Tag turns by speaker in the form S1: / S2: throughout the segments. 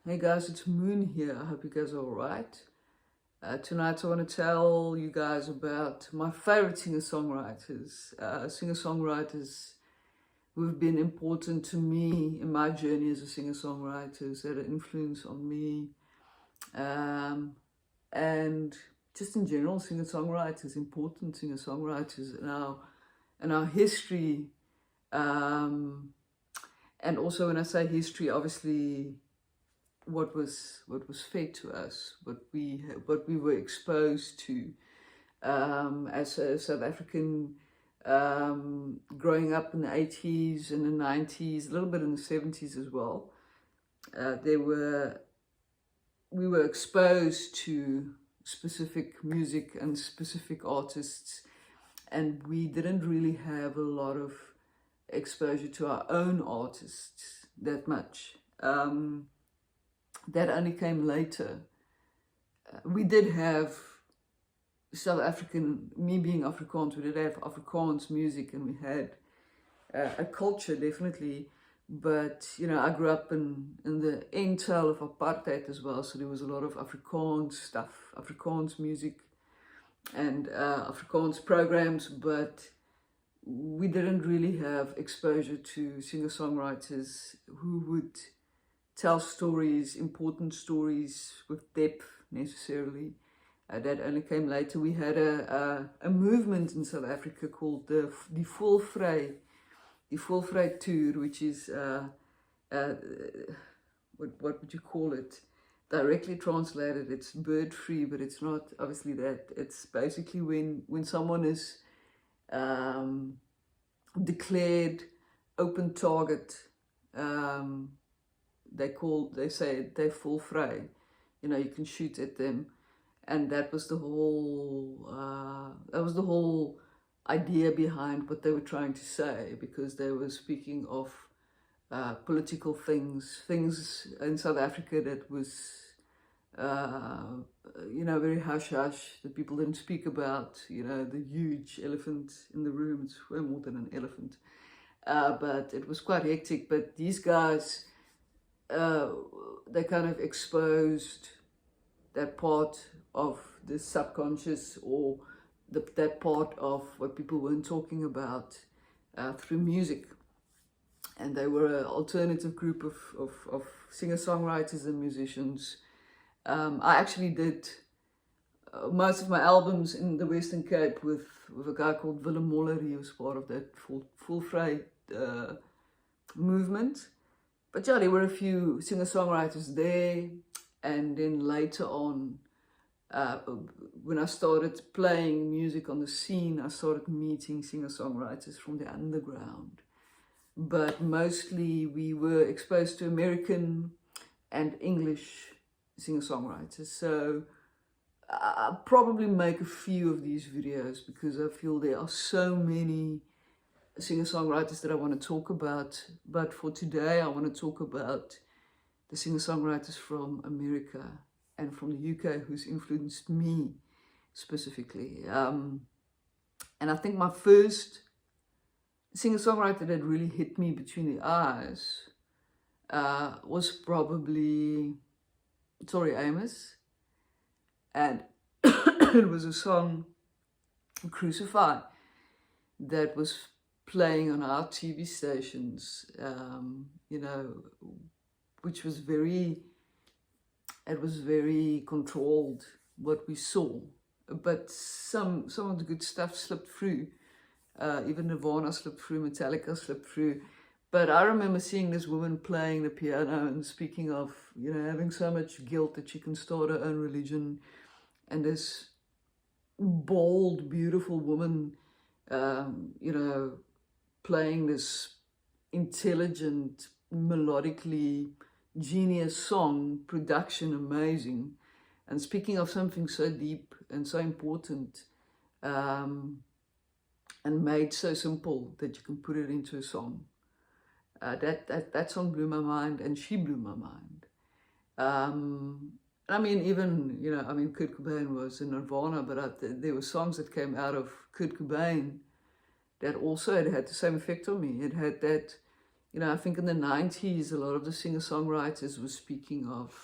S1: Hey guys, it's Moon here. I hope you guys are alright. Tonight I want to tell you guys about my favorite singer-songwriters. Singer-songwriters who have been important to me in my journey as a singer-songwriter, that had an influence on me. And just in general, singer-songwriters, important singer-songwriters in our history. And also when I say history, obviously what was fed to us, what we were exposed to as a South African, growing up in the 80s and the 90s, a little bit in the 70s as well. We were exposed to specific music and specific artists, and we didn't really have a lot of exposure to our own artists that much. That only came later. We did have South African, me being Afrikaans, we did have Afrikaans music, and we had a culture, definitely. But, you know, I grew up in the entail of apartheid as well, so there was a lot of Afrikaans stuff, Afrikaans music and Afrikaans programs, but we didn't really have exposure to singer-songwriters who would tell stories, important stories with depth necessarily. That only came later. We had a movement in South Africa called the Voelvry tour, which is what would you call it? Directly translated, it's bird free, but it's not obviously that. It's basically when someone is declared open target. They say they're voelvry, you know, you can shoot at them, and that was the whole idea behind what they were trying to say, because they were speaking of political things in South Africa that was you know, very hush-hush, that people didn't speak about, you know, the huge elephant in the room. It's way more than an elephant, but it was quite hectic. But these guys, they kind of exposed that part of the subconscious, or that part of what people weren't talking about through music. And they were an alternative group of singer-songwriters and musicians. I actually did most of my albums in the Western Cape with a guy called Willem Moller. He was part of that Voelvry movement. But yeah, there were a few singer-songwriters there. And then later on, when I started playing music on the scene, I started meeting singer-songwriters from the underground. But mostly we were exposed to American and English singer-songwriters. So I'll probably make a few of these videos because I feel there are so many singer-songwriters that I want to talk about. But for today, I want to talk about the singer-songwriters from America and from the UK who's influenced me specifically. And I think my first singer-songwriter that really hit me between the eyes was probably Tori Amos. And it was a song, Crucify, that was playing on our TV stations, you know, which was very controlled, what we saw. But some of the good stuff slipped through. Even Nirvana slipped through, Metallica slipped through. But I remember seeing this woman playing the piano and speaking of, you know, having so much guilt that she can start her own religion. And this bold, beautiful woman, you know, playing this intelligent, melodically genius song, production amazing, and speaking of something so deep and so important, and made so simple that you can put it into a song. That song blew my mind, and she blew my mind. I mean, even, you know, I mean, Kurt Cobain was in Nirvana, but there were songs that came out of Kurt Cobain that also had the same effect on me. It had that, you know, I think in the 90s, a lot of the singer-songwriters were speaking of,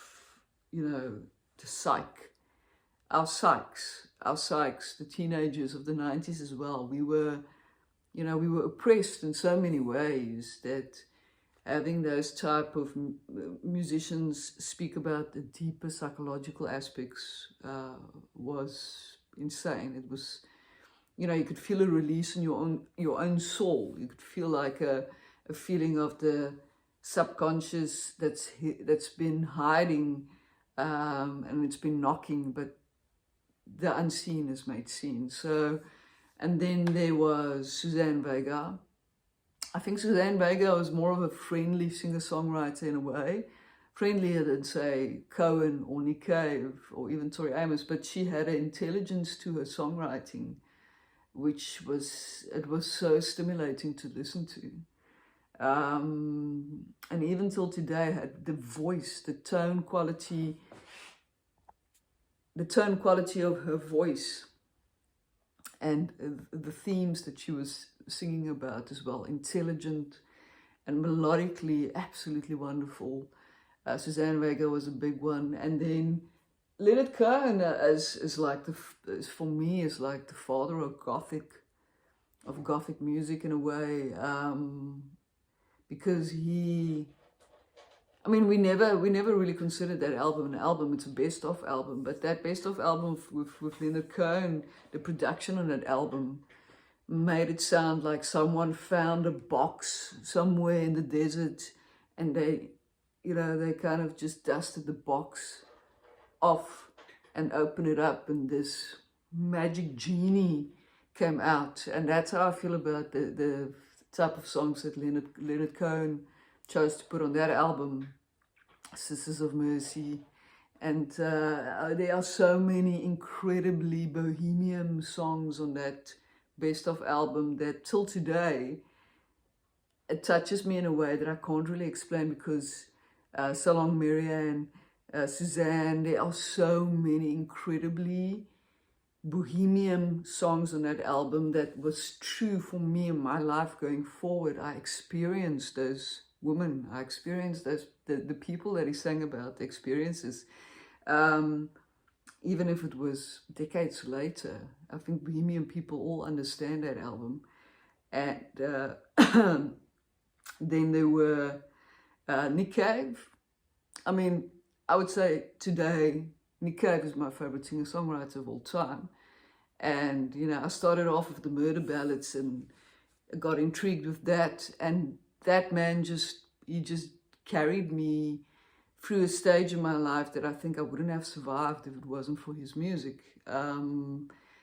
S1: you know, the psych, our psychs, the teenagers of the 90s as well. We were, you know, we were oppressed in so many ways that having those type of musicians speak about the deeper psychological aspects was insane. It was, you know, you could feel a release in your own soul. You could feel like a feeling of the subconscious that's been hiding and it's been knocking, but the unseen is made seen. So, and then there was Suzanne Vega. I think Suzanne Vega was more of a friendly singer-songwriter in a way, friendlier than, say, Cohen or Nick Cave or even Tori Amos, but she had an intelligence to her songwriting, which was, it was so stimulating to listen to. And even till today, had the voice, the tone quality of her voice and the themes that she was singing about as well, intelligent and melodically absolutely wonderful. Suzanne Vega was a big one. And then Leonard Cohen is like for me, is like the father of Gothic music in a way, because I mean, we never really considered that album an album. It's a best of album, but that best of album with Leonard Cohen, the production on that album made it sound like someone found a box somewhere in the desert, and they, you know, they kind of just dusted the box off and opened it up, and this magic genie came out. And that's how I feel about the type of songs that Leonard Cohen chose to put on that album, Sisters of Mercy. And there are so many incredibly bohemian songs on that best of album that till today it touches me in a way that I can't really explain, because So Long Marianne, Suzanne, there are so many incredibly bohemian songs on that album that was true for me in my life going forward. I experienced those women, I experienced those the people that he sang about, the experiences. Even if it was decades later, I think bohemian people all understand that album. And then there were Nick Cave. I mean, I would say today, Nick Cave is my favorite singer-songwriter of all time. And, you know, I started off with the murder ballads and got intrigued with that. And that man he just carried me through a stage in my life that I think I wouldn't have survived if it wasn't for his music.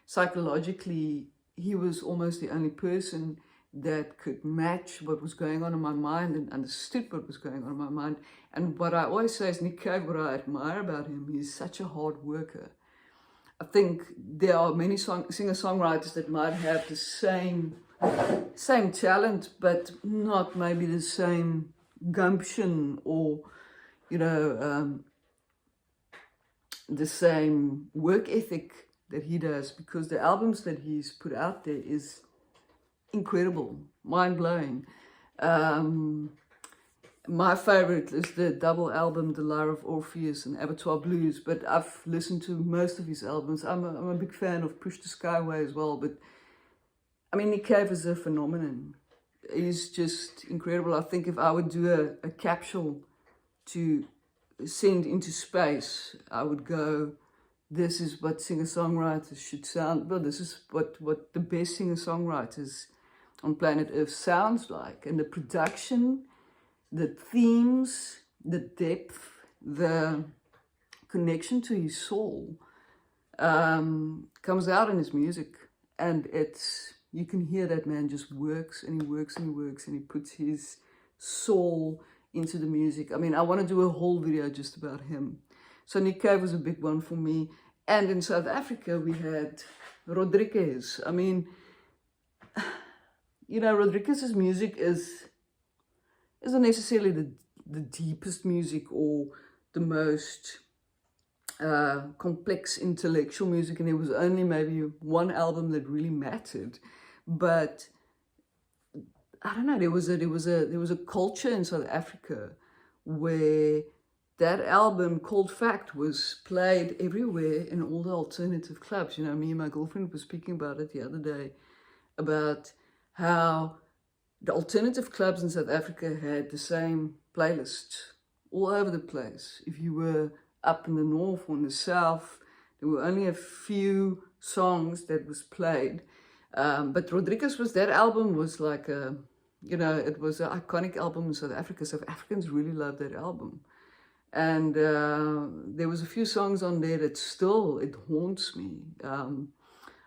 S1: Psychologically, he was almost the only person that could match what was going on in my mind and understood what was going on in my mind. And what I always say is Nick Cave, what I admire about him, he's such a hard worker. I think there are many singer-songwriters that might have the same talent, but not maybe the same gumption or, you know, the same work ethic that he does, because the albums that he's put out there is incredible, mind-blowing. My favorite is the double album, The Lyre of Orpheus and Abattoir Blues, but I've listened to most of his albums. I'm a big fan of Push the Skyway as well, but I mean, Nick Cave is a phenomenon. He's just incredible. I think if I would do a capsule to send into space, I would go, this is what singer-songwriters should sound, well, this is what the best singer-songwriters on planet Earth sounds like. And the production, the themes, the depth, the connection to his soul comes out in his music. And you can hear that man just works and he works and he works and he puts his soul into the music. I mean, I want to do a whole video just about him. So Nick Cave was a big one for me. And in South Africa, we had Rodriguez. I mean, you know, Rodriguez's music isn't necessarily the deepest music or the most complex intellectual music, and there was only maybe one album that really mattered. But I don't know, there was a culture in South Africa where that album, Cold Fact, was played everywhere in all the alternative clubs. You know, me and my girlfriend were speaking about it the other day, about how the alternative clubs in South Africa had the same playlist all over the place. If you were up in the north or in the south, there were only a few songs that was played. But Rodriguez that album was like a, you know, it was an iconic album in South Africa. South Africans really loved that album. And there was a few songs on there that still, it haunts me.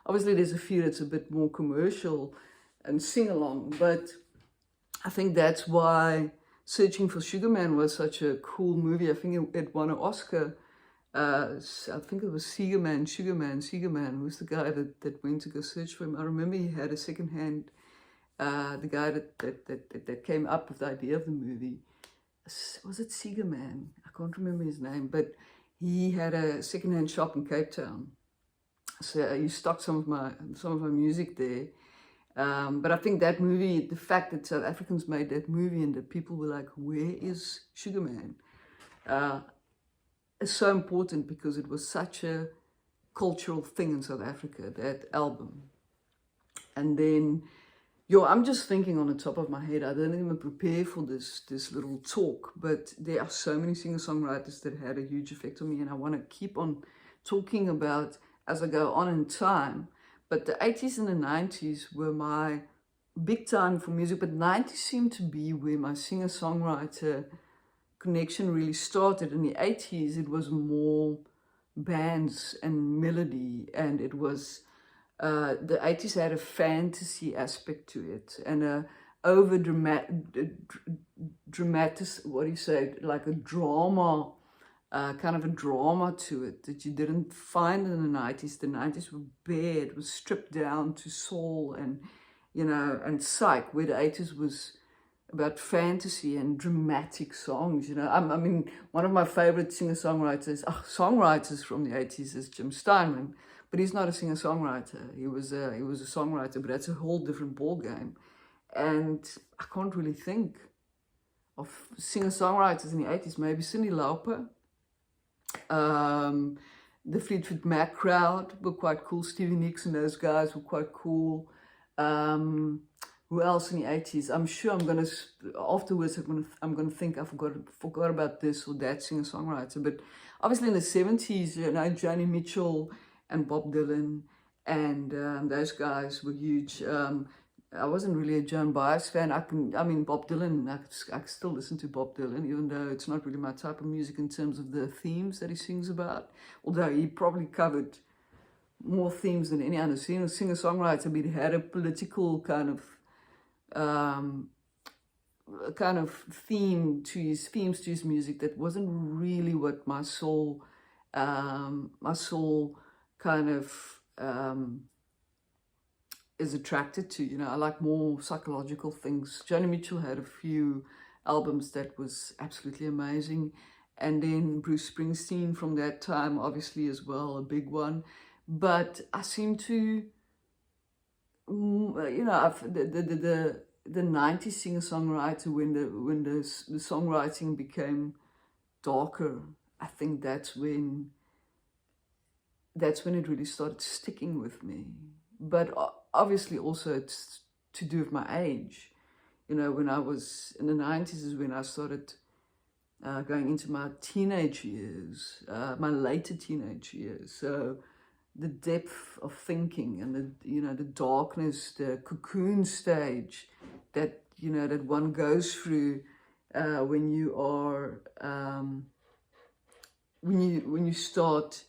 S1: Obviously there's a few that's a bit more commercial and sing-along, but I think that's why Searching for Sugar Man was such a cool movie. I think it won an Oscar. I think it was Sugar Man, who's the guy that went to go search for him. I remember he had a second-hand, the guy that came up with the idea of the movie. Was it Singer Man? I can't remember his name, but he had a second-hand shop in Cape Town. So he stocked some of my music there. But I think that movie, the fact that South Africans made that movie and that people were like, where is Sugar Man? Is so important because it was such a cultural thing in South Africa, that album. And then, I'm just thinking on the top of my head, I didn't even prepare for this little talk, but there are so many singer-songwriters that had a huge effect on me, and I want to keep on talking about as I go on in time. But the 80s and the 90s were my big time for music, but 90s seemed to be where my singer-songwriter connection really started. In the 80s, it was more bands and melody, and it was the 80s had a fantasy aspect to it, and a over dramatic, what do you say, like a drama, kind of a drama to it that you didn't find in the 90s. The 90s were bare, it was stripped down to soul and, you know, and psych, where the 80s was about fantasy and dramatic songs. You know, I mean, one of my favorite songwriters from the 80s is Jim Steinman, but he's not a singer-songwriter. He was a songwriter, but that's a whole different ball game. And I can't really think of singer-songwriters in the 80s. Maybe Cyndi Lauper, the Fleetwood Mac crowd were quite cool. Stevie Nicks and those guys were quite cool. Who else in the 80s? I'm sure afterwards I'm gonna think I forgot about this or that singer-songwriter. But obviously in the 70s, you know, Joni Mitchell and Bob Dylan, and those guys were huge. I wasn't really a Joan Baez fan. Bob Dylan, I still listen to Bob Dylan, even though it's not really my type of music in terms of the themes that he sings about. Although he probably covered more themes than any other singer-songwriter, but he had a political kind of themes to his music that wasn't really what my soul kind of is attracted to. You know, I like more psychological things. Joni Mitchell had a few albums that was absolutely amazing, and then Bruce Springsteen from that time, obviously, as well, a big one. But I seem to, you know, the 90s singer-songwriter, when the songwriting became darker, I think that's when it really started sticking with me. But obviously also it's to do with my age. You know, when I was in the 90s is when I started going into my teenage years, my later teenage years. So the depth of thinking and the darkness, the cocoon stage that, you know, that one goes through when you are, when you start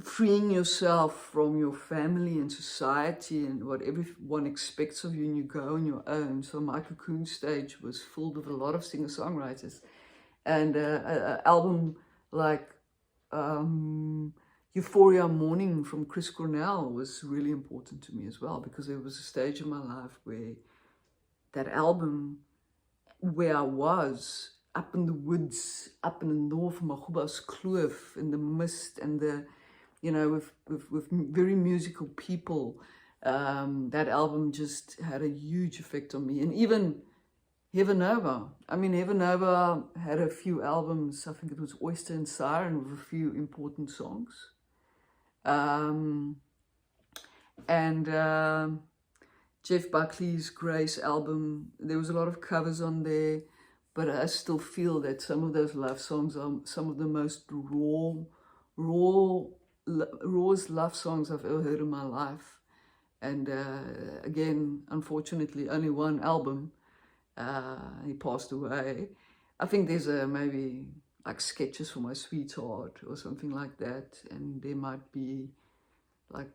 S1: freeing yourself from your family and society and what everyone expects of you, and you go on your own. So my cocoon stage was filled with a lot of singer-songwriters, and an album like Euphoria Morning from Chris Cornell was really important to me as well, because there was a stage in my life where that album, where I was up in the woods, up in the north of Magubas Kloof, in the mist and the, you know, with very musical people, That album just had a huge effect on me. And even Heaven Nova. I mean, Heaven Nova had a few albums. I think it was Oyster and Siren with a few important songs. And Jeff Buckley's Grace album, there was a lot of covers on there, but I still feel that some of those love songs are some of the most rawest love songs I've ever heard in my life. And again, unfortunately, only one album. He passed away. I think there's maybe like Sketches for My Sweetheart or something like that, and there might be like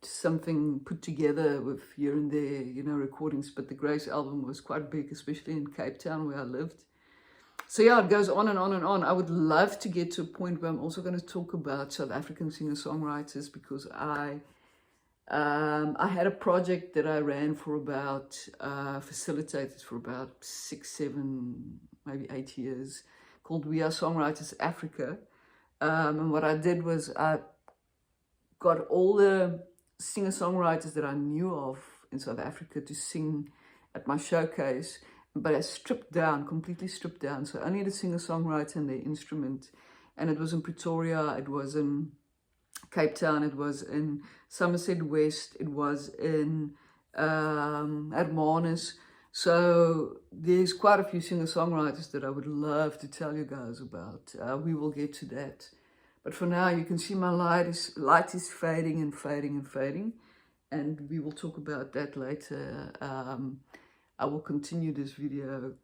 S1: something put together with here and there, you know, recordings. But the Grace album was quite big, especially in Cape Town where I lived. So yeah, it goes on and on and on. I would love to get to a point where I'm also going to talk about South African singer-songwriters, because I had a project that I ran for about, facilitated for about 6, 7, maybe 8 years, called We Are Songwriters Africa. And what I did was I got all the singer-songwriters that I knew of in South Africa to sing at my showcase, but I stripped down, completely stripped down. So only the singer-songwriter and their instrument. And it was in Pretoria, it was in Cape Town, it was in Somerset West, it was in Hermanus. So there's quite a few singer-songwriters that I would love to tell you guys about. We will get to that. But for now, you can see my light is fading and fading and fading. And we will talk about that later. I will continue this video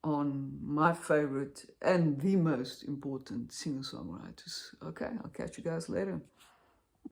S1: on my favorite and the most important singer-songwriters. Okay, I'll catch you guys later.